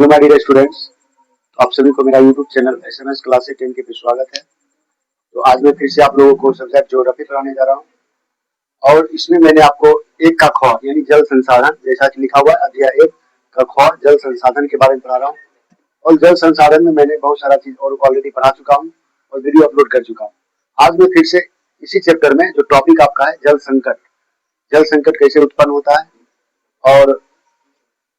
Hello my dear students. तो आप सभी को मेरा यूट्यूब चैनल एसएमएस क्लासेस 10 के पे स्वागत है। तो आज मैं फिर से आप लोगों को सब्जेक्ट ज्योग्राफी पढ़ाने जा रहा हूँ और इसमें मैंने आपको एक का ख यानी जल संसाधन जैसा कि लिखा हुआ है अध्याय 1 का ख जल संसाधन के बारे में पढ़ा रहा हूँ। और जल संसाधन में मैंने बहुत सारा चीज और ऑलरेडी पढ़ा चुका हूँ और वीडियो अपलोड कर चुका हूँ। आज मैं फिर से इसी चैप्टर में जो टॉपिक आपका है जल संकट कैसे उत्पन्न होता है और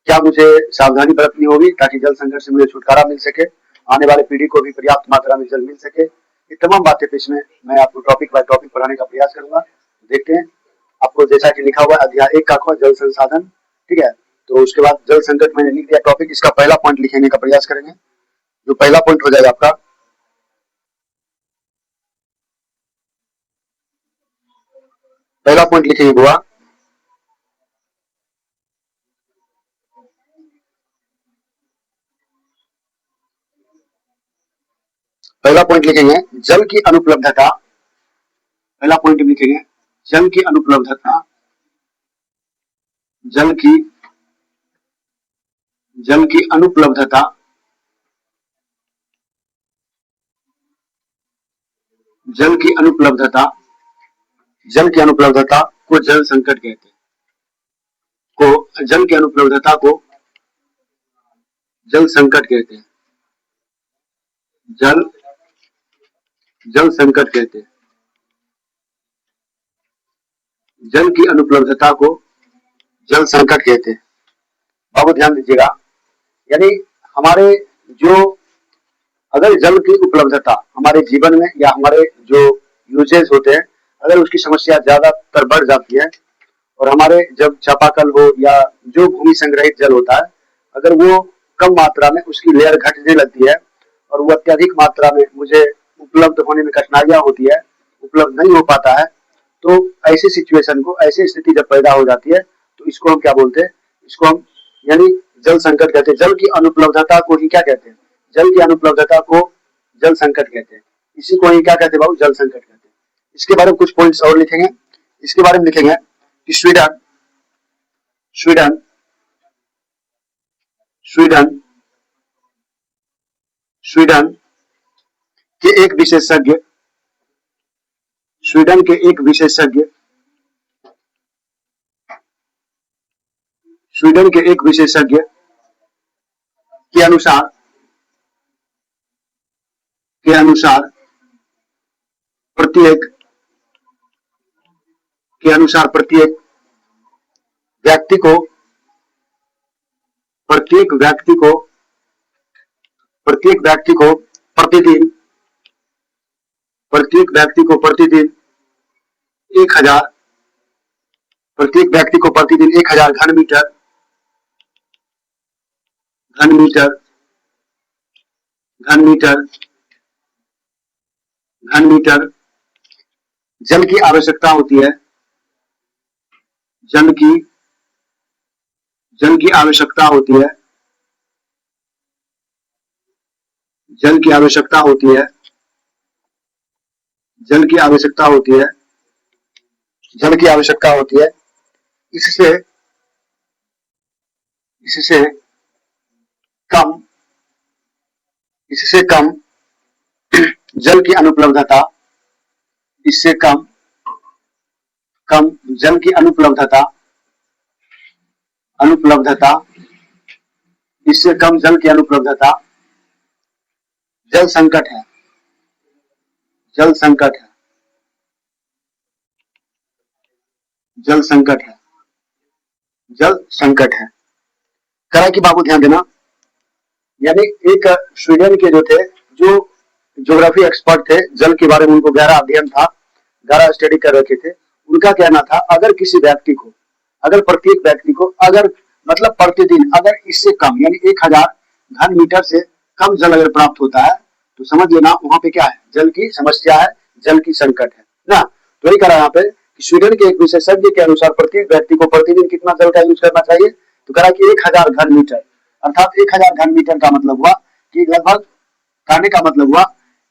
क्या मुझे सावधानी बरतनी होगी ताकि जल संकट से मुझे छुटकारा मिल सके, आने वाले पीढ़ी को भी पर्याप्त मात्रा में जल मिल सके। ये तमाम बातें इसमें मैं आपको टॉपिक बाय टॉपिक पढ़ाने का प्रयास करूंगा। देखते हैं आपको जैसा कि लिखा हुआ है अध्याय 1 का ख जल संसाधन, ठीक है। तो उसके बाद जल संकट मैंने लिख दिया टॉपिक, इसका पहला पॉइंट लिखने का प्रयास करेंगे। जो पहला पॉइंट हो जाएगा आपका, पहला पॉइंट लिखेंगे बुआ, पहला पॉइंट लिखेंगे जल की अनुपलब्धता। पहला पॉइंट लिखेंगे जल की अनुपलब्धता, जल की अनुपलब्धता, जल की अनुपलब्धता, जल की अनुपलब्धता को जल संकट कहते हैं। जल की अनुपलब्धता को जल संकट कहते हैं। जल संकट कहते हैं। जल की अनुपलब्धता को जल संकट कहते हैं। बहुत ध्यान दीजिएगा, यानी हमारे जो अगर जल की उपलब्धता हमारे जीवन में या हमारे जो यूजेज होते हैं, अगर उसकी समस्या ज्यादातर बढ़ जाती है और हमारे जब चापाकल हो या जो भूमि संग्रहित जल होता है, अगर वो कम मात्रा में उसकी लेयर घटने लगती है और वो अत्यधिक मात्रा में मुझे उपलब्ध होने में कठिनाइयां होती है, उपलब्ध नहीं हो पाता है, तो ऐसी सिचुएशन को, ऐसी स्थिति जब पैदा हो जाती है तो इसको हम क्या बोलते हैं, इसको हम यानी जल संकट कहते हैं। जल की अनुपलब्धता को ही क्या कहते हैं, जल की अनुपलब्धता को जल संकट कहते हैं। इसी को ही क्या कहते हैं बाबू, जल संकट कहते हैं। इसके बारे में कुछ पॉइंट्स और लिखेंगे। इसके बारे में लिखेंगे कि स्वीडन के एक विशेषज्ञ, स्वीडन के एक विशेषज्ञ के अनुसार प्रत्येक व्यक्ति को प्रतिदिन 1000 घन मीटर जल की आवश्यकता होती है। जल की आवश्यकता होती है। जल की आवश्यकता होती है। जल की आवश्यकता होती है। जल की आवश्यकता होती है। इससे कम जल की अनुपलब्धता, इससे कम जल की अनुपलब्धता, इससे कम जल की अनुपलब्धता जल संकट है। जल संकट है। जल संकट है। जल संकट है। करा कि बाबू ध्यान देना, यानी एक स्वीडन के जो थे, जो ज्योग्राफी एक्सपर्ट थे, जल के बारे में उनको गहरा अध्ययन था, गहरा स्टडी कर रखे थे। उनका कहना था अगर किसी व्यक्ति को, अगर प्रत्येक व्यक्ति को अगर मतलब प्रतिदिन अगर इससे कम यानी 1000 घन मीटर से कम जल अगर प्राप्त होता है तो समझ लेना वहां पे क्या है, जल की समस्या है, जल की संकट है ना। तो वही करा यहाँ पे कि स्वीडन के एक विशेषज्ञ के अनुसार प्रत्येक व्यक्ति को प्रतिदिन कितना जल का यूज करना चाहिए, तो करा कि 1000 घन मीटर, अर्थात 1000 घन मीटर का मतलब हुआ कि लगभग, कहने का मतलब हुआ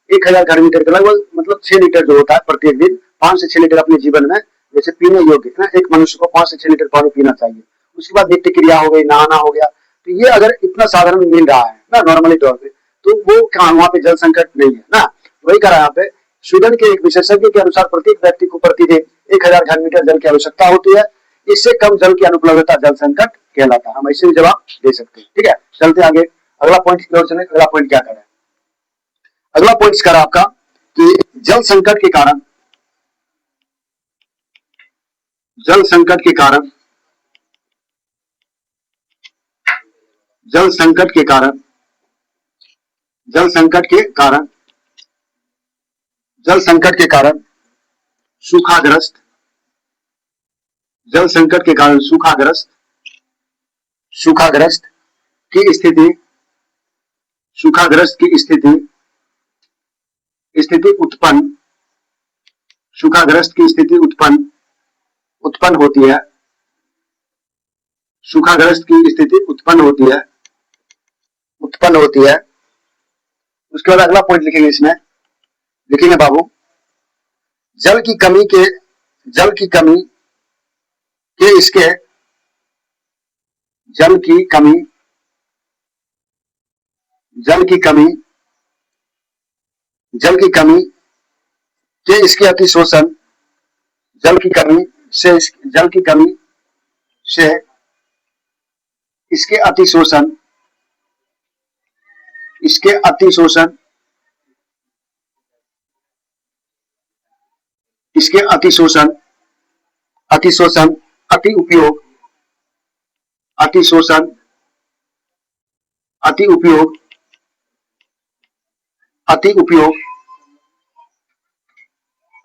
1000 घन मीटर का लगभग मतलब 6 लीटर जो होता है प्रत्येक दिन, 5 से 6 लीटर अपने जीवन में जैसे पीने योग्य ना, एक मनुष्य को 5 से 6 लीटर पानी पीना चाहिए। उसके बाद नित्य क्रिया हो गई, नहाना हो गया, तो ये अगर इतना साधारण मिल रहा है ना नॉर्मली तौर पे, तो वो कहाँ वहां पे जल संकट नहीं है ना। वही कहा यहाँ पे, स्वीडन के एक विशेषज्ञ के अनुसार प्रत्येक व्यक्ति को प्रतिदिन 1000 घन मीटर जल की आवश्यकता होती है। इससे कम जल की अनुपलब्धता जल संकट कहलाता है। हम ऐसे भी जवाब दे सकते हैं। ठीक है, चलते आगे अगला पॉइंट की ओर चले। अगला पॉइंट क्या करें, अगला पॉइंट करा आपका कि जल संकट के कारण, जल संकट के कारण, जल संकट के कारण, जल संकट के कारण, जल संकट के कारण सूखाग्रस्त, जल संकट के कारण सूखाग्रस्त, सूखाग्रस्त की स्थिति, सूखाग्रस्त की स्थिति, स्थिति उत्पन्न, सूखाग्रस्त की स्थिति उत्पन्न, उत्पन्न होती है, सूखाग्रस्त की स्थिति उत्पन्न होती है, उत्पन्न होती है। उसके बाद अगला पॉइंट लिखेंगे, इसमें लिखेंगे बाबू, जल की कमी के, जल की कमी के इसके, जल की कमी, जल की कमी, जल की कमी के इसके अतिशोषण, जल की कमी से, जल की कमी से इसके अतिशोषण, इसके अतिशोषण, इसके अतिशोषण, अतिशोषण, अति उपयोग, अतिशोषण, अति उपयोग, अति उपयोग,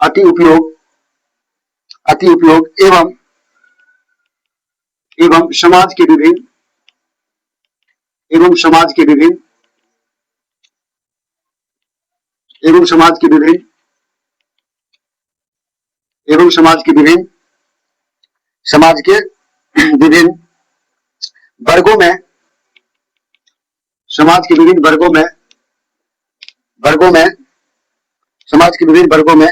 अति उपयोग, अति उपयोग एवं, एवं समाज के विभिन्न, एवं समाज के विभिन्न, एवं समाज के विभिन्न, एवं समाज के विभिन्न, समाज के विभिन्न वर्गों में, समाज के विभिन्न वर्गों में, वर्गों में, समाज के विभिन्न वर्गों में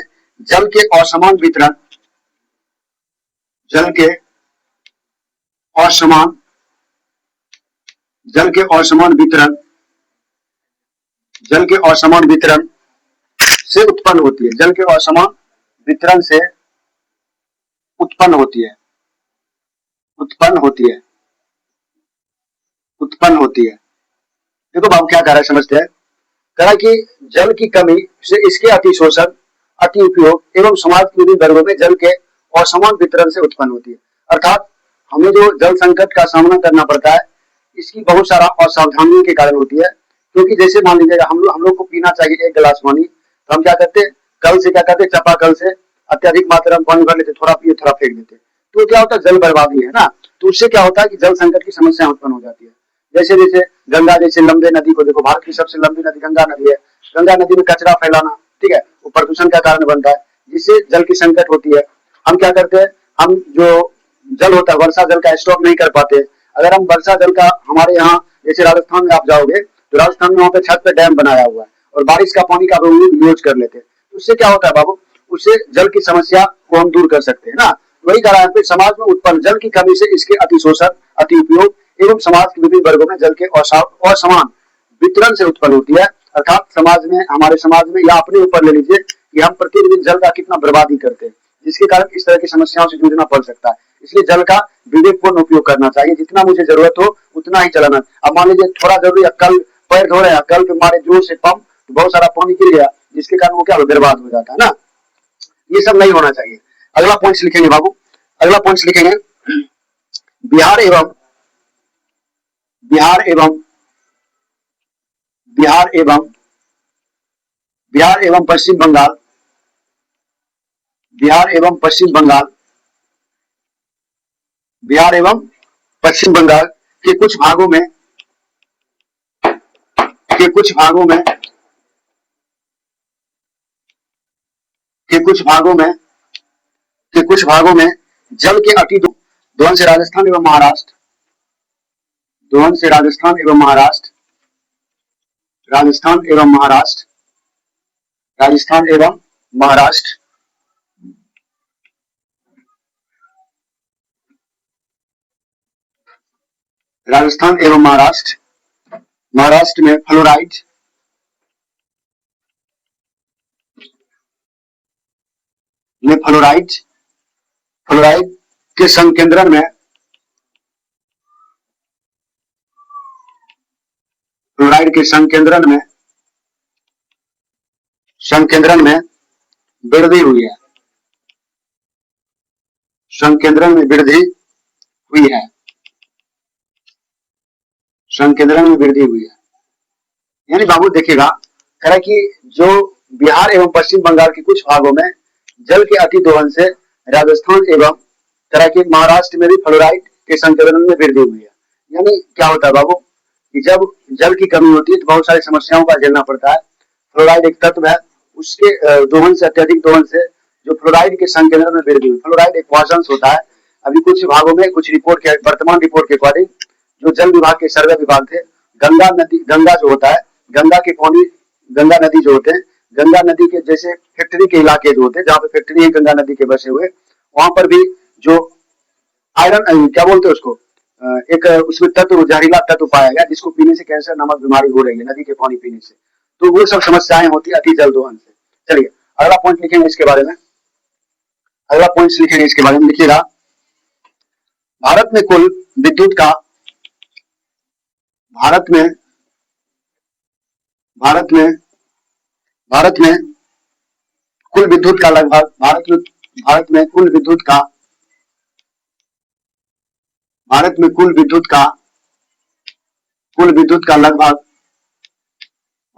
जल के असमान वितरण, जल के असमान, जल के असमान वितरण, जल के असमान वितरण से उत्पन्न होती है, जल के असमान वितरण से उत्पन्न होती है, उत्पन्न होती है, उत्पन्न होती है। देखो बाबू क्या कह रहा है, समझते हैं। कह रहा है कि जल की कमी से इसके अतिशोषण, अति उपयोग एवं समाज के विभिन्न वर्गों में जल के असमान वितरण से उत्पन्न होती है। अर्थात हमें जो जल संकट का सामना करना पड़ता है, इसकी बहुत सारा असावधानियों के कारण होती है। क्योंकि जैसे मान लीजिएगा हम लोग को पीना चाहिए 1 गिलास पानी, तो हम क्या करते हैं, कल से क्या करते, चापाकल से अत्यधिक मात्रा में पानी भर लेते, थोड़ा पिए थोड़ा फेंक देते, तो क्या होता है, जल बर्बादी है ना। तो उससे क्या होता है कि जल संकट की समस्या उत्पन्न हो जाती है। जैसे जैसे गंगा जैसे लंबे नदी को देखो, भारत की सबसे लंबी नदी गंगा नदी है, गंगा नदी में कचरा फैलाना, ठीक है, वो प्रदूषण का कारण बनता है, जिससे जल की संकट होती है। हम क्या करते हैं, हम जो जल होता है वर्षा जल का स्टॉक नहीं कर पाते। अगर हम वर्षा जल का, हमारे यहाँ जैसे राजस्थान में आप जाओगे तो राजस्थान में वहाँ पे छत पे डैम बनाया हुआ है और बारिश का पानी का यूज कर लेते हैं। उससे क्या होता है बाबू, उससे जल की समस्या को हम दूर कर सकते हैं ना। वही कारण है समाज में उत्पन्न जल की कमी से इसके अतिशोषण, अति उपयोग एवं समाज के विभिन्न वर्गों में जल के असमान वितरण से उत्पन्न होती है। अर्थात समाज में, हमारे समाज में, या अपने ऊपर ले लीजिए कि हम प्रतिदिन जल का कितना बर्बादी करते हैं, जिसके कारण इस तरह की समस्याओं से जूझना पड़ सकता है। इसलिए जल का विवेकपूर्ण उपयोग करना चाहिए, जितना मुझे जरूरत हो उतना ही चलाना। अब मान लीजिए थोड़ा जरूरी है, कल पैर धो रहे हैं, कल पे मारे जोर से पंप, तो बहुत सारा पानी गिर गया, जिसके कारण वो क्या बर्बाद हो जाता है ना। ये सब नहीं होना चाहिए। अगला पॉइंट लिखेंगे बाबू, अगला पॉइंट लिखेंगे, बिहार एवं, बिहार एवं, बिहार एवं, बिहार एवं पश्चिम बंगाल, बिहार एवं पश्चिम बंगाल, बिहार एवं पश्चिम बंगाल के कुछ भागों में, के कुछ भागों में, के कुछ भागों में, के कुछ भागों में जल के अति दोहन से राजस्थान एवं महाराष्ट्र, दोहन से राजस्थान एवं महाराष्ट्र, राजस्थान एवं महाराष्ट्र, राजस्थान एवं महाराष्ट्र राजस्थान एवं महाराष्ट्र, महाराष्ट्र में फ्लोराइड, फ्लोराइड, फ्लोराइड के संकेंद्रण में, फ्लोराइड के संकेंद्रण में, संकेंद्रण में वृद्धि हुई है, संकेंद्रण में वृद्धि हुई है, संकेंद्रण में वृद्धि हुई है। यानी बाबू देखिएगा, कह रहा है कि जो बिहार एवं पश्चिम बंगाल के कुछ भागों में जल के अति दोहन से राजस्थान एवं तरह के महाराष्ट्र में भी फ्लोराइड के संकेंद्रण में वृद्धि हुई है। यानी क्या होता है बाबू कि जब जल की कमी होती है तो बहुत सारी समस्याओं का झेलना पड़ता है। फ्लोराइड एक तत्व है, उसके दोहन से, अत्यधिक दोहन से जो फ्लोराइड के संकेंद्रण में वृद्धि हुई। फ्लोराइड एक पॉइजन होता है। अभी कुछ भागों में, कुछ रिपोर्ट के, वर्तमान रिपोर्ट के अकॉर्डिंग जो जल विभाग के सर्वे विभाग थे, गंगा नदी, गंगा जो होता है, गंगा के पानी, गंगा नदी जो होते हैं, गंगा नदी के जैसे फैक्ट्री के इलाके जो होते हैं, जहाँ पे फैक्ट्री है गंगा नदी के बसे हुए, वहां पर भी जो आयरन, क्या बोलते हैं उसको, एक उसमें तत्व, जहरीला तत्व पाया गया, जिसको पीने से कैंसर नामक बीमारी हो रही है नदी के पानी पीने से। तो वो सब समस्याएं होती है अति जल दोहन से। चलिए अगला पॉइंट लिखेंगे इसके बारे में, अगला पॉइंट लिखेंगे इसके बारे में। लिखिएगा, भारत में कुल विद्युत का, भारत में, भारत में, भारत में कुल विद्युत का लगभग, भारत में कुल विद्युत का, भारत में कुल विद्युत का, कुल विद्युत का लगभग,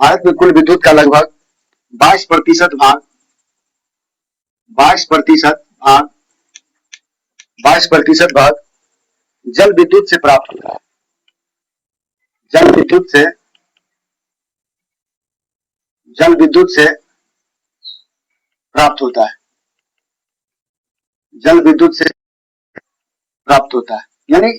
भारत में कुल विद्युत का लगभग 22% भाग, 22% भाग, 22% भाग जल विद्युत से प्राप्त होता है, जल विद्युत से, जल विद्युत से प्राप्त होता है, जल विद्युत से प्राप्त होता है। यानी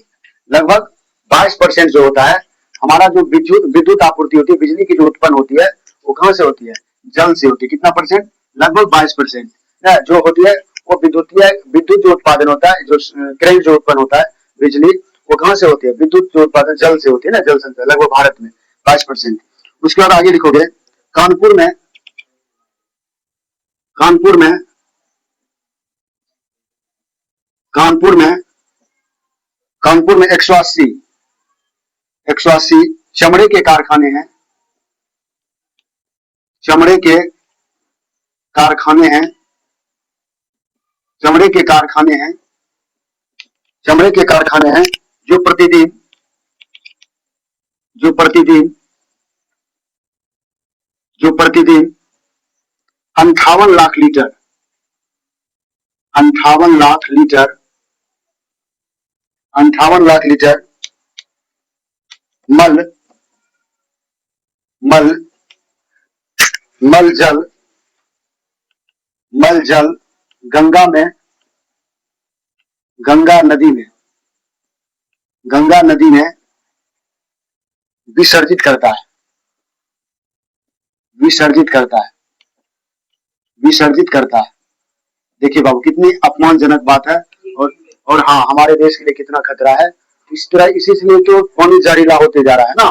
लगभग 22% जो होता है हमारा, जो विद्युत आपूर्ति होती है, बिजली की जो उत्पन्न होती है, वो कहां से होती है? जल से होती है। कितना परसेंट? लगभग 22%। जो होती है वो विद्युत जो उत्पादन होता है, जो करंट जो उत्पन्न होता है, बिजली, वो कहां से होती है? विद्युत जो उत्पादन जल से होती है ना, जल संचय, लगभग भारत में 22%। उसके बाद आगे लिखोगे, कानपुर में, कानपुर में, कानपुर में, कानपुर में 180 चमड़े के कारखाने हैं, चमड़े के कारखाने हैं, चमड़े के कारखाने हैं, चमड़े के कारखाने हैं, जो प्रतिदिन, जो प्रतिदिन, जो प्रतिदिन 58 lakh litre, 58 lakh litre, 58 lakh litre मल, मल, मल जल, मल जल गंगा में, गंगा नदी में, गंगा नदी में विसर्जित करता है, विसर्जित करता है, विसर्जित करता है। देखिए बाबू कितनी अपमानजनक बात है, और हाँ, हमारे देश के लिए कितना खतरा है। इस तरह, इसीलिए तो पानी जहरीला होते जा रहा है ना।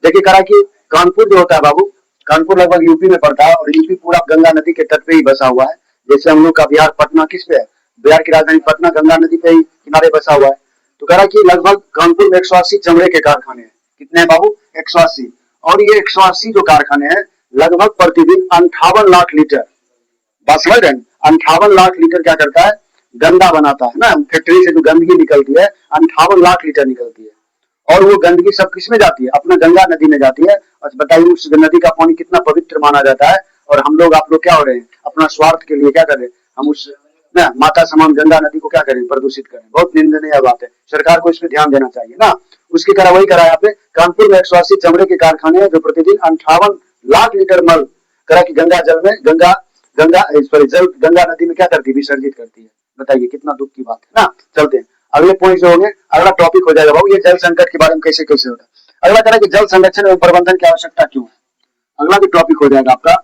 देखिए करा कि कानपुर जो होता है बाबू, कानपुर लगभग यूपी में पड़ता है, और यूपी पूरा गंगा नदी के तट पे ही बसा हुआ है। जैसे हम लोग का बिहार, पटना किस पे है? बिहार की राजधानी पटना गंगा नदी पे ही किनारे बसा हुआ है। तो कह रहा कि लगभग कानपुर में 180 चमड़े के कारखाने हैं। कितने हैं बाबू? 180। और ये 180 जो कारखाने हैं, लगभग प्रतिदिन 58 लाख लीटर, बात समझ रहे हैं? 58 लाख लीटर क्या करता है? गंदा बनाता है ना। फैक्ट्री से जो गंदगी निकलती है, 58 लाख लीटर निकलती है, और वो गंदगी सब किस में जाती है? अपना गंगा नदी में जाती है। और बताइए उस नदी का पानी कितना पवित्र माना जाता है, और हम लोग, आप लोग क्या हो रहे हैं? अपना स्वार्थ के लिए क्या कर रहे हैं? हम उस ना माता समान गंगा नदी को क्या करें? प्रदूषित करें। बहुत निंदनीय बात है, सरकार को इस पर ध्यान देना चाहिए ना। उसकी कार्रवाई करा यहाँ पे। कानपुर में 180 चमड़े के कारखाने हैं, जो प्रतिदिन 58 लाख लीटर मल करा कि गंगा जल में, गंगा जल गंगा नदी में क्या करती है? विसर्जित करती है। बताइए कितना दुख की बात है ना। चलते हैं अगले पॉइंट जो होंगे, अगला टॉपिक हो जाएगा बाबू, ये जल संकट के बारे में कैसे कैसे होता है। अगला तरह कि जल संरक्षण एवं प्रबंधन की आवश्यकता क्यों है। अगला जो टॉपिक हो जाएगा आपका,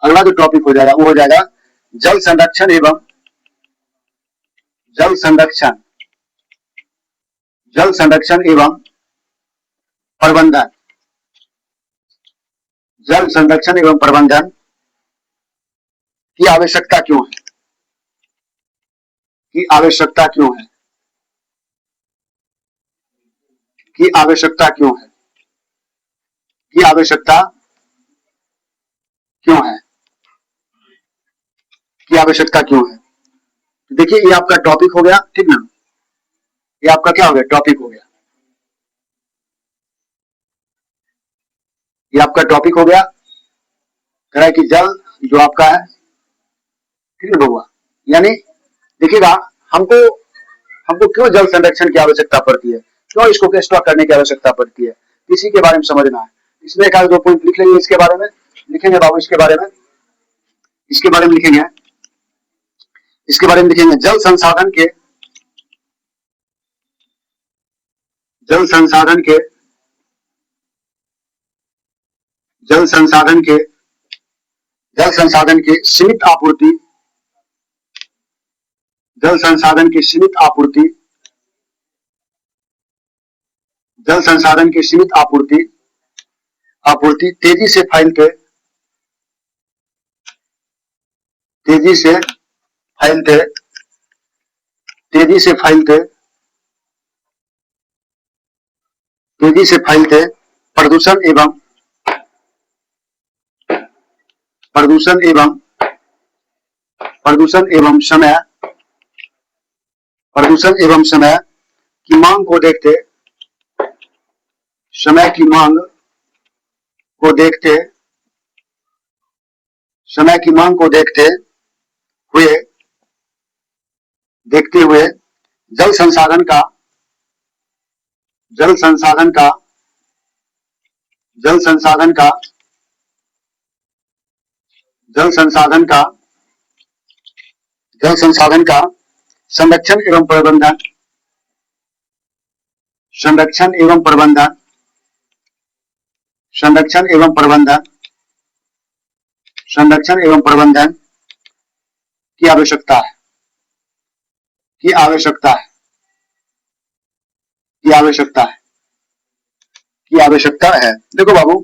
अगला जो टॉपिक हो जाएगा वो हो जाएगा जल संरक्षण एवं, जल संरक्षण, जल संरक्षण एवं प्रबंधन, जल संरक्षण एवं प्रबंधन की आवश्यकता क्यों है, की आवश्यकता क्यों है, की आवश्यकता क्यों है, की आवश्यकता क्यों है, की आवश्यकता क्यों है। देखिए ये आपका टॉपिक हो गया, ठीक ना, ये आपका क्या हो गया, टॉपिक हो गया, ये आपका टॉपिक हो गया। कह रहा है कि जल जो आपका है, ठीक है बउआ, यानी देखिएगा हमको हमको क्यों जल संरक्षण की आवश्यकता पड़ती है, क्यों इसको स्टॉक करने की आवश्यकता पड़ती है, इसी के बारे में समझना है। इसमें एक आध दो पॉइंट लिख लेंगे, इसके बारे में लिखेंगे बाबू, इसके बारे में लिखेंगे, इसके बारे में लिखेंगे। जल संसाधन के जल संसाधन के जल संसाधन के जल संसाधन के सीमित आपूर्ति, जल संसाधन की सीमित आपूर्ति, जल संसाधन की सीमित आपूर्ति तेजी से फैलते तेजी से फैलते तेजी से फैलते तेजी से फैलते प्रदूषण एवं प्रदूषण एवं प्रदूषण एवं समय प्रदूषण एवं समय की मांग को देखते समय की मांग को देखते समय की मांग को देखते हुए जल संसाधन का जल संसाधन का जल संसाधन का जल संसाधन का जल संसाधन का संरक्षण एवं प्रबंधन संरक्षण एवं प्रबंधन संरक्षण एवं प्रबंधन संरक्षण एवं प्रबंधन की आवश्यकता है की आवश्यकता है की आवश्यकता है की आवश्यकता है। देखो बाबू,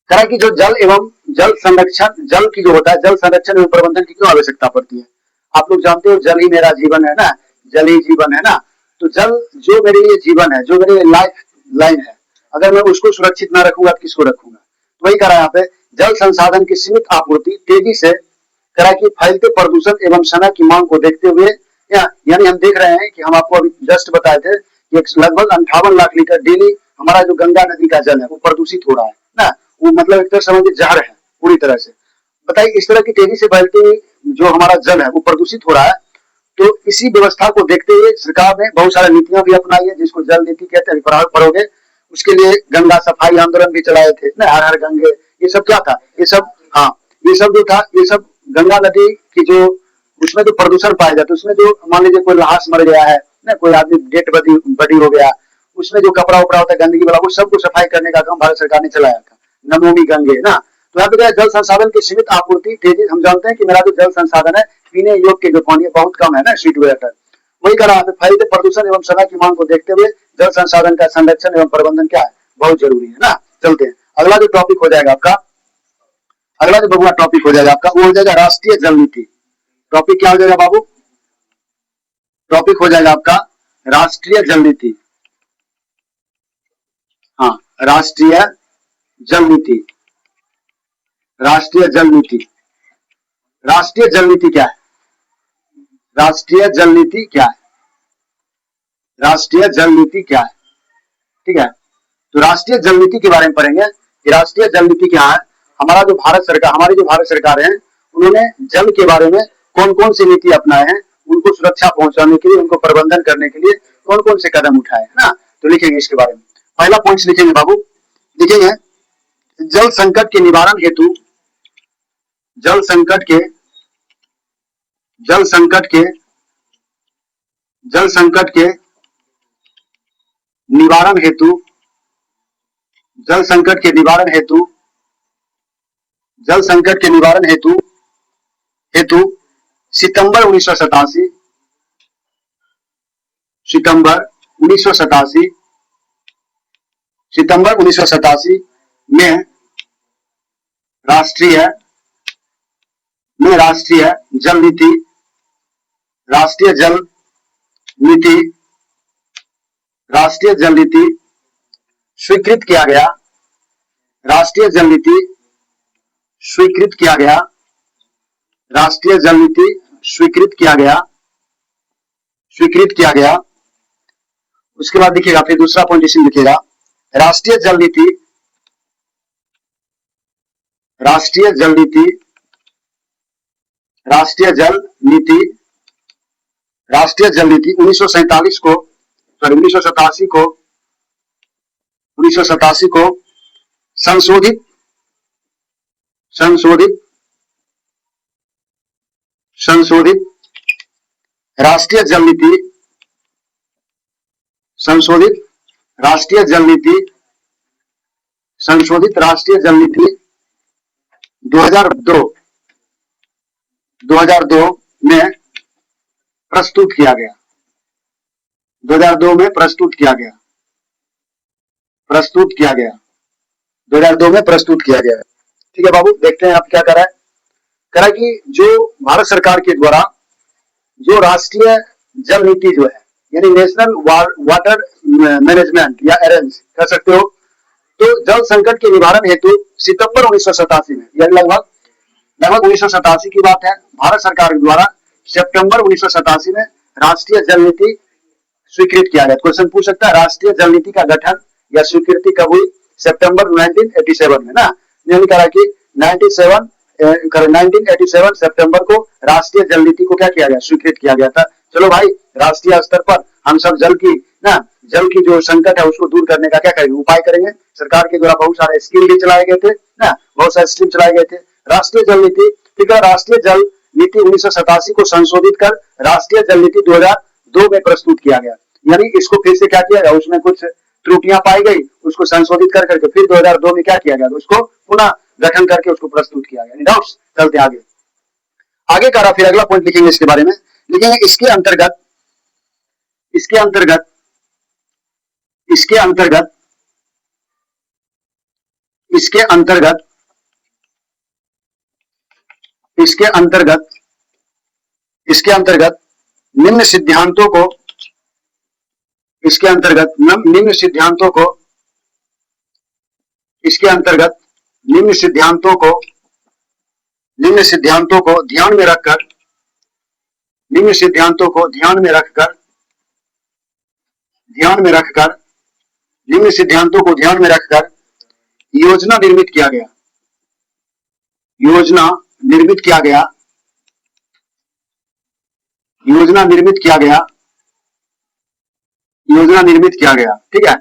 कह कि जो जल एवं जल संरक्षण, जल की जो होता है, जल संरक्षण एवं प्रबंधन की क्यों आवश्यकता पड़ती है। आप लोग जानते हो जल ही मेरा जीवन है ना, जल ही जीवन है ना, तो जल जो मेरे लिए जीवन है, जो मेरे लिए लाइफ लाइन है, अगर मैं उसको सुरक्षित ना रखूंगा तो किसको रखूंगा। तो वही करा यहाँ पे, जल संसाधन की सीमित आपूर्ति तेजी से करा कि फैलते प्रदूषण एवं समय की मांग को देखते हुए, यानी हम देख रहे हैं कि हम आपको अभी जस्ट बताए थे कि लगभग 58 लाख लीटर डेली हमारा जो गंगा नदी का जल है वो प्रदूषित हो रहा है ना, वो मतलब एक तरह समझिए जहर है पूरी तरह से। बताइए इस तरह की तेजी से फैलती जो हमारा जल है वो प्रदूषित हो रहा है, तो इसी व्यवस्था को देखते हुए सरकार ने बहुत सारी नीतियां भी अपनाई है, जिसको जल नीति कहते हैं, पढ़ोगे। उसके लिए गंगा सफाई आंदोलन भी चलाए थे ना, हर हर गंगे, ये सब क्या था, ये सब, हाँ ये सब जो था, ये सब गंगा नदी की जो उसमें जो प्रदूषण पाया जाता है, उसमें जो मान लीजिए कोई लाश मर गया है ना, कोई आदमी डेड बॉडी हो गया, उसमें जो कपड़ा उपड़ा होता है गंदगी वाला, वो सबको सफाई करने का काम भारत सरकार ने चलाया था, नमामि गंगे ना। तो यहाँ पे जल संसाधन की सीमित आपूर्ति तेजी, हम जानते हैं कि मेरा जो जल संसाधन है पीने योग्य जो पानी बहुत कम है ना, स्वीट वाटर, वही करा फैलते प्रदूषण एवं समय की मांग को देखते हुए जल संसाधन का संरक्षण एवं प्रबंधन क्या है, बहुत जरूरी है ना। चलते हैं, अगला जो टॉपिक हो जाएगा आपका, अगला जो बबुआ टॉपिक हो जाएगा आपका, वो हो जाएगा राष्ट्रीय जल नीति। टॉपिक क्या हो जाएगा बाबू, टॉपिक हो जाएगा आपका राष्ट्रीय जल नीति। हाँ, राष्ट्रीय जल नीति, राष्ट्रीय जल नीति, राष्ट्रीय जल नीति क्या है, राष्ट्रीय जल नीति क्या है, राष्ट्रीय जल नीति क्या है, ठीक है। तो राष्ट्रीय जल नीति के बारे में पढ़ेंगे कि राष्ट्रीय जल नीति क्या है। हमारा जो भारत सरकार, हमारी जो भारत सरकार है, उन्होंने जल के बारे में कौन कौन सी नीति अपनाए हैं, उनको सुरक्षा पहुंचाने के लिए, उनको प्रबंधन करने के लिए कौन कौन से कदम उठाए है ना, तो लिखेंगे इसके बारे में। पहला पॉइंट लिखेंगे बाबू, लिखेंगे जल संकट के निवारण हेतु, जल संकट के जल संकट के जल संकट के निवारण हेतु, जल संकट के निवारण हेतु, जल संकट के निवारण हेतु सितंबर 1987 सितंबर 1987 सितंबर 1987 में राष्ट्रीय जल नीति स्वीकृत किया गया। राष्ट्रीय जल नीति स्वीकृत किया गया। राष्ट्रीय जल नीति स्वीकृत किया गया। स्वीकृत किया गया। उसके बाद देखिएगा, फिर दूसरा पॉइंट इसमें लिखिएगा, राष्ट्रीय जल नीति 1987 को संशोधित राष्ट्रीय जल नीति 2002 में प्रस्तुत किया गया। 2002 में प्रस्तुत किया गया। 2002 में प्रस्तुत किया गया। ठीक है बाबू, देखते हैं आप क्या कर रहा है। कह रहा है कि जो भारत सरकार के द्वारा जो राष्ट्रीय जल नीति जो है, यानी नेशनल वाटर मैनेजमेंट या एरेंज कह सकते हो, तो जल संकट के निवारण हेतु सितंबर 1987 में, यानी लगभग 1987 की बात है, भारत सरकार द्वारा सितंबर 1987 में राष्ट्रीय जल नीति स्वीकृत किया गया। क्वेश्चन पूछ सकता है, राष्ट्रीय जल नीति का गठन या स्वीकृति कब हुई? सितंबर 1987 में ना। यानी कह रहा है कि 1987 सितंबर को राष्ट्रीय जल नीति को क्या किया गया? स्वीकृत किया गया था। चलो भाई, राष्ट्रीय स्तर पर हम सब जल की जो संकट है उसको दूर करने का क्या करेंगे? उपाय करेंगे। सरकार के द्वारा बहुत सारे स्कीम भी चलाए गए थे ना, बहुत सारे स्कीम चलाए गए थे। राष्ट्रीय जल नीति, ठीक है, राष्ट्रीय जल नीति 1987 को संशोधित कर राष्ट्रीय जल नीति 2002 में प्रस्तुत किया गया। यानी इसको फिर से क्या किया गया? उसमें कुछ त्रुटियां पाई गई, उसको संशोधित कर करके फिर 2002 में क्या किया गया? उसको पुनः गठन करके उसको प्रस्तुत किया गया। डाउट्स? चलते आगे कर रहा, फिर अगला पॉइंट लिखेंगे इसके बारे में। लिखेंगे इसके अंतर्गत निम्न सिद्धांतों को ध्यान में रखकर योजना निर्मित किया गया। ठीक है,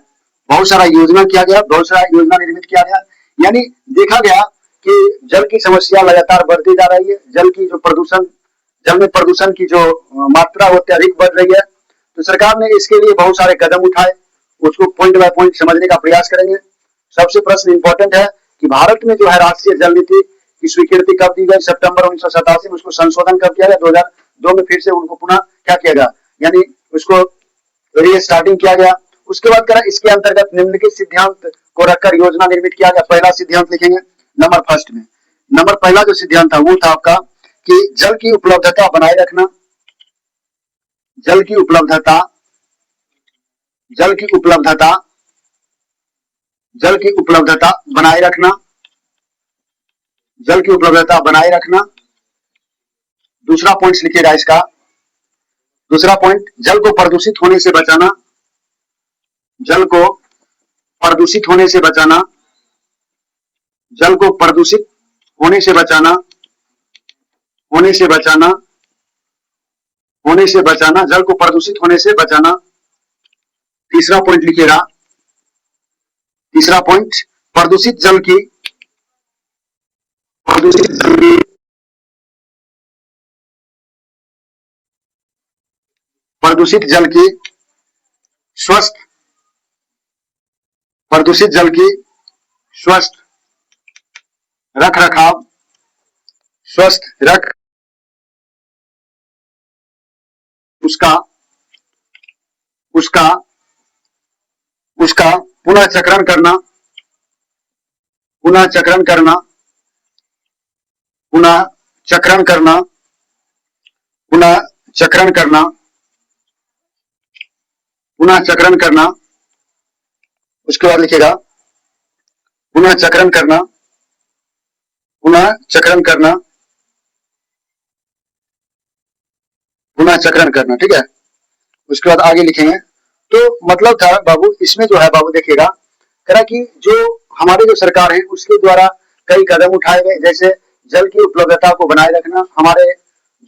बहुत सारा योजना निर्मित किया गया। यानी देखा गया कि जल की समस्या लगातार बढ़ती जा रही है। जल में प्रदूषण की जो मात्रा वो अत्यधिक बढ़ रही है। तो सरकार ने इसके लिए बहुत सारे कदम उठाए, उसको पॉइंट बाय पॉइंट समझने का प्रयास करेंगे। सबसे प्रश्न इंपॉर्टेंट है कि भारत में जो है राष्ट्रीय जल नीति की स्वीकृति कब दी गई? सितंबर 1987 में। उसको संशोधन कब किया गया? 2002 में फिर से उनको पुनः क्या किया गया? यानी उसको रीस्टार्टिंग किया गया। उसके बाद करा इसके अंतर्गत निम्नलिखित सिद्धांत को रखकर योजना निर्मित किया गया। पहला सिद्धांत लिखेंगे नंबर फर्स्ट में। नंबर पहला जो सिद्धांत था वो था आपका कि जल की उपलब्धता बनाए रखना। जल की उपलब्धता बनाए रखना। दूसरा पॉइंट लिखिएगा इसका। दूसरा पॉइंट, जल को प्रदूषित होने से बचाना। जल को प्रदूषित होने से बचाना। जल को प्रदूषित होने से बचाना। जल को प्रदूषित होने से बचाना। तीसरा पॉइंट लिखिएगा। तीसरा पॉइंट, प्रदूषित जल की स्वस्थ रख रखाव। उसका उसका पुनः चक्रण करना, पुनः चक्रण करना, पुनः चक्रण करना, पुनः चक्रण करना, पुनः चक्रण करना। उसके बाद लिखेगा पुनः चक्रण करना, पुनः चक्रण करना, पुनः चक्रण करना। ठीक है, उसके बाद आगे लिखेंगे। तो मतलब था बाबू, इसमें जो है बाबू देखिएगा, कह रहा कि जो हमारी जो सरकार है उसके द्वारा कई कदम उठाए गए, जैसे जल की उपलब्धता को बनाए रखना, हमारे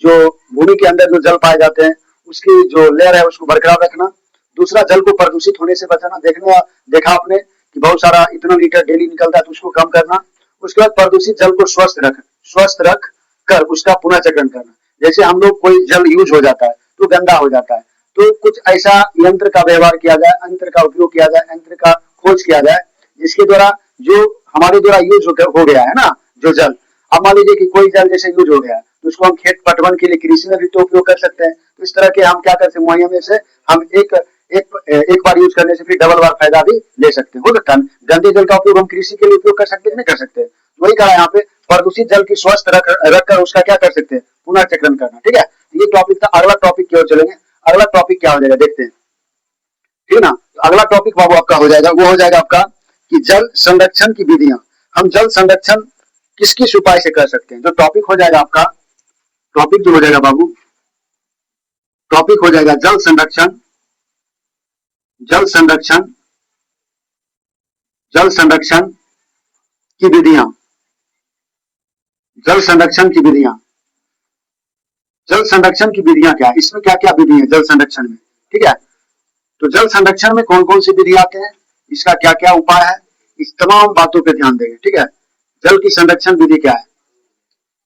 जो भूमि के अंदर जो जल पाए जाते हैं उसकी जो लेयर है उसको बरकरार रखना। दूसरा, जल को प्रदूषित होने से बचाना। देखा आपने कि बहुत सारा इतना लीटर डेली निकलता है तो उसको कम करना। उसके बाद प्रदूषित जल को स्वस्थ रख कर उसका पुनः चक्रण करना। जैसे हम लोग कोई जल यूज हो जाता है तो गंदा हो जाता है, तो कुछ ऐसा यंत्र का व्यवहार किया जाए, यंत्र का उपयोग किया जाए, यंत्र का खोज किया जाए जिसके द्वारा जो हमारे द्वारा यूज हो गया है ना जो जल, अब मान लीजिए कि कोई जल जैसे यूज हो गया तो उसको हम खेत पटवन के लिए कृषि में भी तो उपयोग कर सकते हैं। तो इस तरह के हम क्या कर सकते हैं, मुहैया में से हम एक बार यूज करने से फिर डबल बार फायदा भी ले सकते हैं। हो सकता है गंदे जल का उपयोग हम कृषि के लिए उपयोग कर सकते हैं, नहीं कर सकते। वही कहा यहाँ पे, प्रदूषित जल की स्वस्थ रख कर उसका क्या कर सकते हैं, पुनः चक्रण करना। ठीक है, ये टॉपिक था। अगला टॉपिक की ओर चलेंगे। अगला टॉपिक क्या हो जाएगा देखते हैं, ठीक है ना। तो अगला टॉपिक बाबू आपका हो जाएगा, वो हो जाएगा आपका कि जल संरक्षण की विधियां। हम जल संरक्षण किस किस उपाय से कर सकते हैं। जो टॉपिक हो जाएगा आपका, टॉपिक जो हो जाएगा बाबू, टॉपिक हो जाएगा जल संरक्षण, जल संरक्षण, जल संरक्षण की विधियां, जल संरक्षण की विधियां। जल संरक्षण की विधियां क्या है, इसमें क्या क्या विधि है जल संरक्षण में। ठीक है, तो जल संरक्षण में कौन कौन सी विधि आते हैं, इसका क्या क्या उपाय है, इस तमाम बातों पे ध्यान देंगे। ठीक है, जल की संरक्षण विधि क्या है,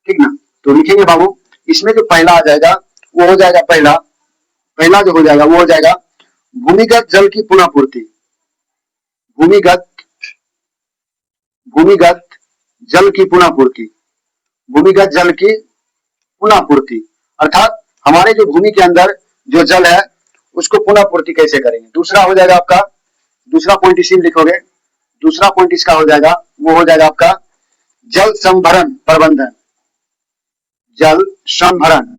ठीक ना। तो लिखेंगे बाबू, इसमें जो पहला आ जाएगा वो हो जाएगा, पहला पहला जो हो जाएगा वो हो जाएगा भूमिगत जल की पुनः पूर्ति। भूमिगत भूमिगत जल की पुनः पूर्ति, भूमिगत जल की पुनः पूर्ति, अर्थात हमारे जो भूमि के अंदर जो जल है उसको पुनः पूर्ति कैसे करेंगे। दूसरा हो जाएगा आपका, दूसरा पॉइंट इसी में लिखोगे, दूसरा पॉइंट इसका हो जाएगा, वो हो जाएगा आपका जल संभरण प्रबंधन। जल संभरण,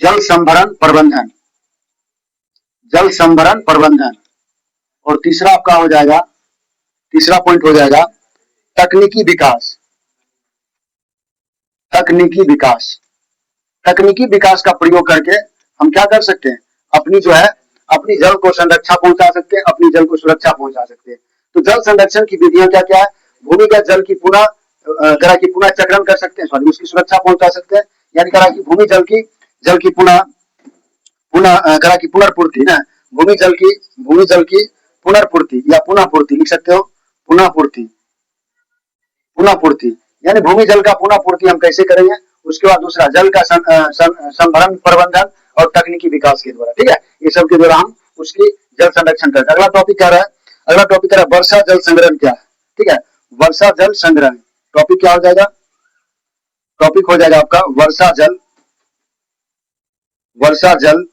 जल संभरण प्रबंधन, जल संभरण प्रबंधन। और तीसरा आपका हो जाएगा, तीसरा पॉइंट हो जाएगा तकनीकी विकास। तकनीकी विकास, तकनीकी विकास का प्रयोग करके हम क्या कर सकते हैं, अपनी जो है अपनी जल को संरक्षा पहुंचा सकते हैं, अपनी जल को सुरक्षा पहुंचा सकते हैं। तो जल संरक्षण की विधियां क्या क्या है, भूमिगत जल की पुनः करा की पुनः चक्रण कर सकते हैं, सॉरी उसकी सुरक्षा पहुंचा सकते हैं, यानी करा की भूमि जल की पुनः पुनः करा की पुनर्पूर्ति ना, भूमि जल की पुनर्पूर्ति या पुनः पूर्ति लिख सकते हो, पुनः पूर्ति, पुनः पूर्ति यानी भूमि जल का पुनः पूर्ति हम कैसे करेंगे। उसके बाद दूसरा जल का संभरण प्रबंधन और तकनीकी विकास के द्वारा। ठीक है, ये सब के द्वारा हम उसकी जल संरक्षण करते हैं। अगला टॉपिक क्या रहा है, अगला टॉपिक क्या है, वर्षा जल संग्रहण क्या है। ठीक है, वर्षा जल संग्रहण टॉपिक क्या हो जाएगा, टॉपिक हो जाएगा आपका वर्षा जल, वर्षा जल,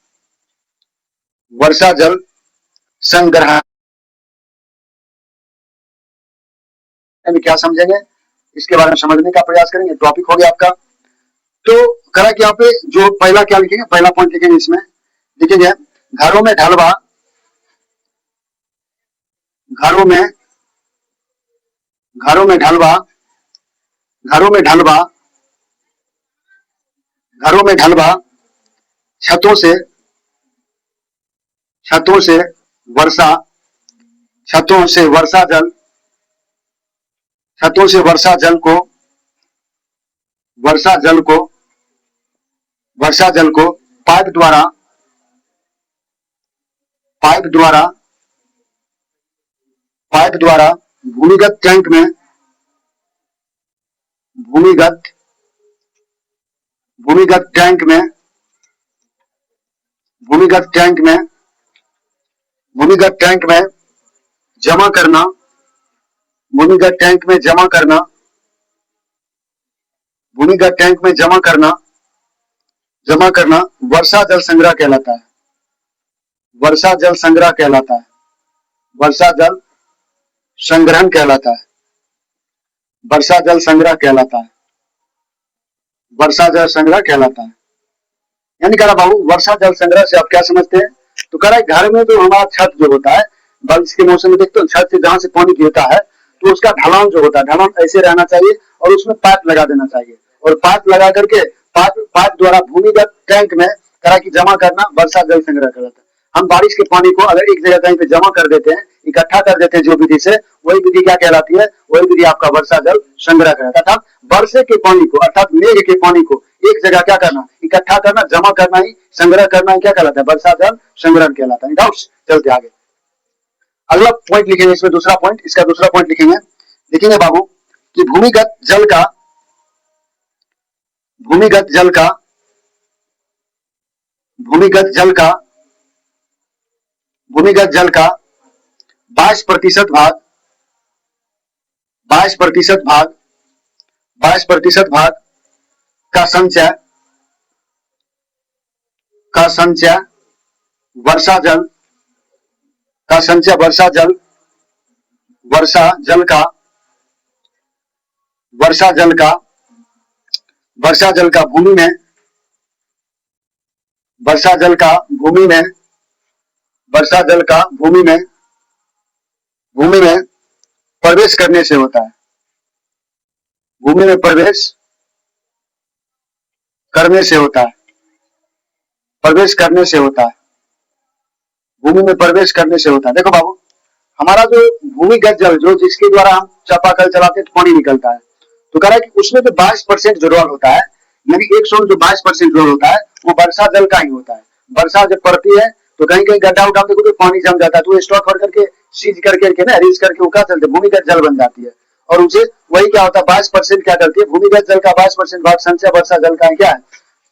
वर्षा जल संग्रहण में क्या समझेंगे, इसके बारे में समझने का प्रयास करेंगे। टॉपिक हो गया आपका। तो करा कि यहाँ पे जो पहला क्या लिखेंगे, पहला पॉइंट लिखेंगे, इसमें लिखेंगे घरों में ढलवा, घरों में घरों में ढलवा, घरों में ढलवा, घरों में ढलवा, छतों से, छतों से वर्षा, छतों से वर्षा जल, छतों से वर्षा जल को, वर्षा जल को, वर्षा जल को पाइप द्वारा, पाइप द्वारा, पाइप द्वारा भूमिगत टैंक में, भूमिगत भूमिगत टैंक में, भूमिगत टैंक में, भूमिगत टैंक में जमा करना, भूमिगत टैंक में जमा करना, भूमिगत टैंक में जमा करना, जमा करना वर्षा जल संग्रह कहलाता है, वर्षा जल संग्रह कहलाता है। वर्षा जल संग्रहण कहलाता है, वर्षा जल संग्रह कहलाता है, वर्षा जल संग्रह कहलाता है। यानी कह रहा बाबू वर्षा जल संग्रह से आप क्या समझते हैं? तो कह रहा है घर में जो हमारा छत जो होता है, बारिश के मौसम में देखते हो छत से जहां से पानी गिरता है तो उसका ढलान जो होता है, ढलान ऐसे रहना चाहिए और उसमें पाइप लगा देना चाहिए, और पाइप लगा करके पाइप द्वारा भूमिगत टैंक में करा कि जमा करना वर्षा जल संग्रह कहलाता है। हम बारिश के पानी को अगर एक जगह कहीं पे जमा कर देते हैं, इकट्ठा कर देते हैं जो विधि से, वही विधि क्या कहलाती है? वही विधि आपका वर्षा जल संग्रह कहलाता है। अर्थात वर्षे के पानी को, अर्थात मेघ के पानी को एक जगह क्या करना, इकट्ठा करना, जमा करना ही, संग्रह करना ही क्या कहलाता है? वर्षा जल संग्रहण कहलाता है। डाउट्स? चलते आगे। अगला पॉइंट लिखेंगे, इसमें दूसरा पॉइंट, इसका दूसरा पॉइंट लिखेंगे। लिखेंगे बाबू कि भूमिगत जल का, भूमिगत जल का, भूमिगत जल का, भूमिगत जल का 22% भाग, 22% भाग, 22% भाग का संचय, का संचय वर्षा जल, का संचय वर्षा जल, वर्षा जल का, वर्षा जल का, वर्षा जल का भूमि में, वर्षा जल का भूमि में, वर्षा जल का भूमि में, भूमि में प्रवेश करने से होता है, भूमि में प्रवेश करने से होता है, प्रवेश करने से होता है, भूमि में प्रवेश करने से होता है। देखो बाबू हमारा जो भूमिगत जल जो जिसके द्वारा हम चापाकल चलाते हैं तो पानी निकलता है, तो कह रहा है कि उसमें जो 22% जो रोल होता है, यानी 100 में जो 22% रोल होता है वो वर्षा जल का ही होता है। वर्षा जब पड़ती है तो कहीं कहीं गड्ढा उठा देखो तो पानी जम जाता है, तो स्टॉक कर करके सीज करके ना रीच करके वो क्या चलते भूमिगत जल बन जाती है, और उसे वही क्या होता है 22% क्या करती है, भूमिगत जल का 22% भाग संचय वर्षा जल का क्या है,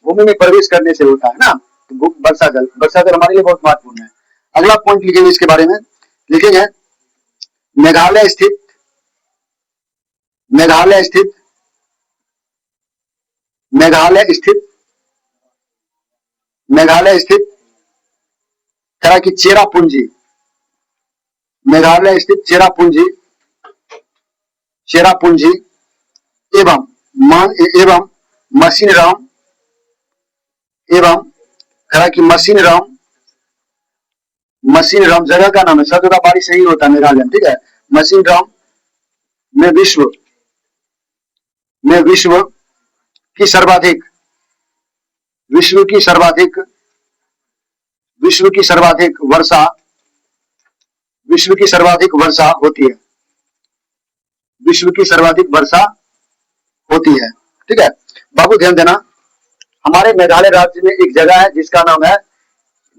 भूमि में प्रवेश करने से होता है ना। तो वर्षा जल, वर्षा जल हमारे लिए बहुत महत्वपूर्ण है। अगला पॉइंट लिखेंगे इसके बारे में, लिखेंगे मेघालय स्थित, मेघालय स्थित, मेघालय स्थित, मेघालय स्थित कह कि चेरापूंजी, मेघालय स्थित चेरापूंजी, चेरापूंजी एवं एवं मशीनराम, एवं कह कि मशीनराम, मशीनराम जगह का नाम है, सब जगह बारिश नहीं होता मेघालय में, ठीक है। मशीनराम में विश्व, में विश्व की सर्वाधिक, विश्व की सर्वाधिक, विश्व की सर्वाधिक वर्षा, विश्व की सर्वाधिक वर्षा होती है, विश्व की सर्वाधिक वर्षा होती है, ठीक है। बाबू ध्यान देना हमारे मेघालय राज्य में एक जगह है जिसका नाम है,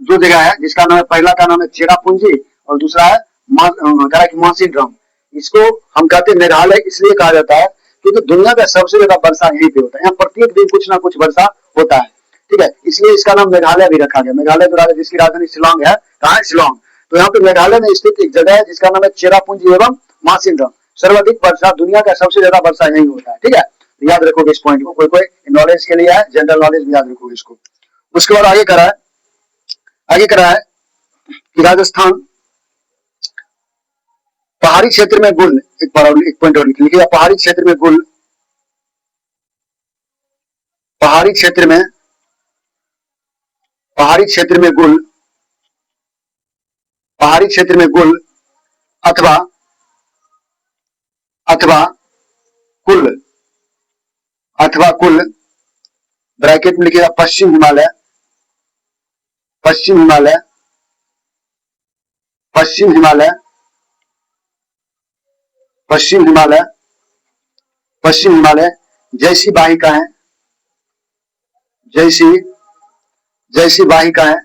दो जगह है जिसका नाम है, पहला का नाम है चेरापूंजी और दूसरा है मासिनराम। इसको हम कहते हैं मेघालय इसलिए कहा जाता है क्योंकि दुनिया का सबसे ज्यादा वर्षा यहीं पे होता है, यहाँ प्रत्येक दिन कुछ ना कुछ वर्षा होता है, ठीक है, इसलिए इसका नाम मेघालय भी रखा गया। मेघालय तो जिसकी राजधानी शिलोंग है, कहाँ है? शिलोंग। तो यहाँ पे मेघालय में स्थित एक जगह है जिसका नाम है चेरापूंजी एवं मासिनराम। सर्वाधिक वर्षा, दुनिया का सबसे ज्यादा वर्षा यही होता है, ठीक है। तो याद रखोगे इस पॉइंट को, कोई कोई नॉलेज के लिए है, जनरल नॉलेज भी याद रखोगे इसको। उसके बाद आगे करा है, आगे करा है कि राजस्थान पहाड़ी क्षेत्र में गुल, एक पॉइंट और लिख लीजिए, पहाड़ी क्षेत्र में गुल, पहाड़ी क्षेत्र में, पहाड़ी क्षेत्र में गुल, पहाड़ी क्षेत्र में गुल अथवा, अथवा कुल, अथवा कुल ब्रैकेट में लिखिएगा पश्चिम हिमालय, पश्चिम हिमालय, पश्चिम हिमालय, पश्चिम हिमालय, पश्चिम हिमालय जैसी वाहिकाएं, जैसी, जैसी वाहिकाएं,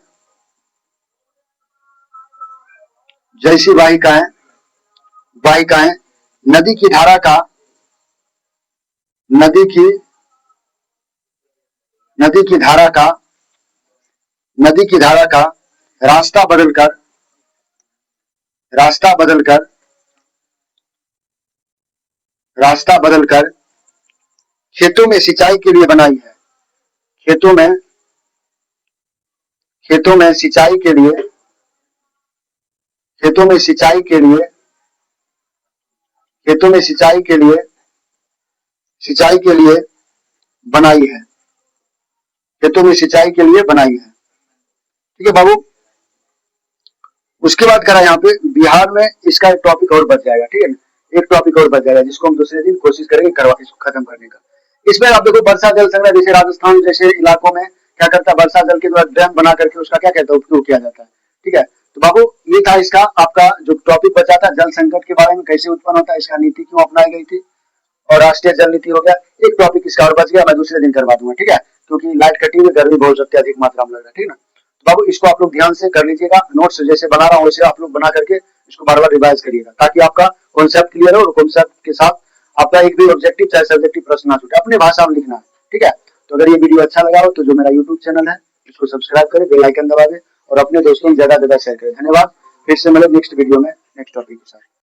जैसी वाहिकाएं, वाहिकाएं नदी की धारा का, नदी की, नदी की धारा का, नदी की धारा का रास्ता बदलकर, रास्ता बदलकर, रास्ता बदलकर खेतों में सिंचाई के लिए बनाई है, खेतों में, खेतों में सिंचाई के लिए, खेतों में सिंचाई के लिए बनाई है। खेतों में सिंचाई के लिए बनाई है। ठीक है बाबू। उसके बाद करा यहाँ पे बिहार में इसका एक टॉपिक और बच जाएगा। ठीक है ना, एक टॉपिक और बच जाएगा जिसको हम दूसरे दिन कोशिश करेंगे करवा इसको खत्म करने का। इसमें आप देखो वर्षा जल संग्रह, जैसे राजस्थान जैसे इलाकों में क्या करता है, वर्षा जल के द्वारा डैम बना करके उसका क्या कहता है, उपयोग किया जाता है। ठीक है, तो बाबू ये था इसका आपका जो टॉपिक बचा था, जल संकट के बारे में, कैसे उत्पन्न होता है, इसका नीति क्यों अपनाई गई थी, और राष्ट्रीय जल नीति हो गया। एक टॉपिक इसका और बच गया, मैं दूसरे दिन करवा दूंगा। ठीक है, क्योंकि लाइट कटी हुई, गर्मी बहुत सकती है, अधिक मात्रा में लग रहा है। ठीक है ना, तो बाबू इसको आप लोग ध्यान से कर लीजिएगा। नोट्स जैसे बना रहा हूँ वैसे आप लोग बना करके इसको बार बार रिवाइज करिएगा, ताकि आपका कॉन्सेप्ट क्लियर हो और कॉन्सेप्ट के साथ आपका एक भी ऑब्जेक्टिव चाहे सब्जेक्टिव प्रश्न ना छूटे। अपनी भाषा में लिखना है। ठीक है, तो अगर ये वीडियो अच्छा लगा हो तो जो मेरा यूट्यूब चैनल है इसको सब्सक्राइब करें, बेल आइकन दबा दें और अपने दोस्तों को ज्यादा शेयर करें। धन्यवाद। फिर से मिले नेक्स्ट वीडियो में नेक्स्ट टॉपिक के साथ।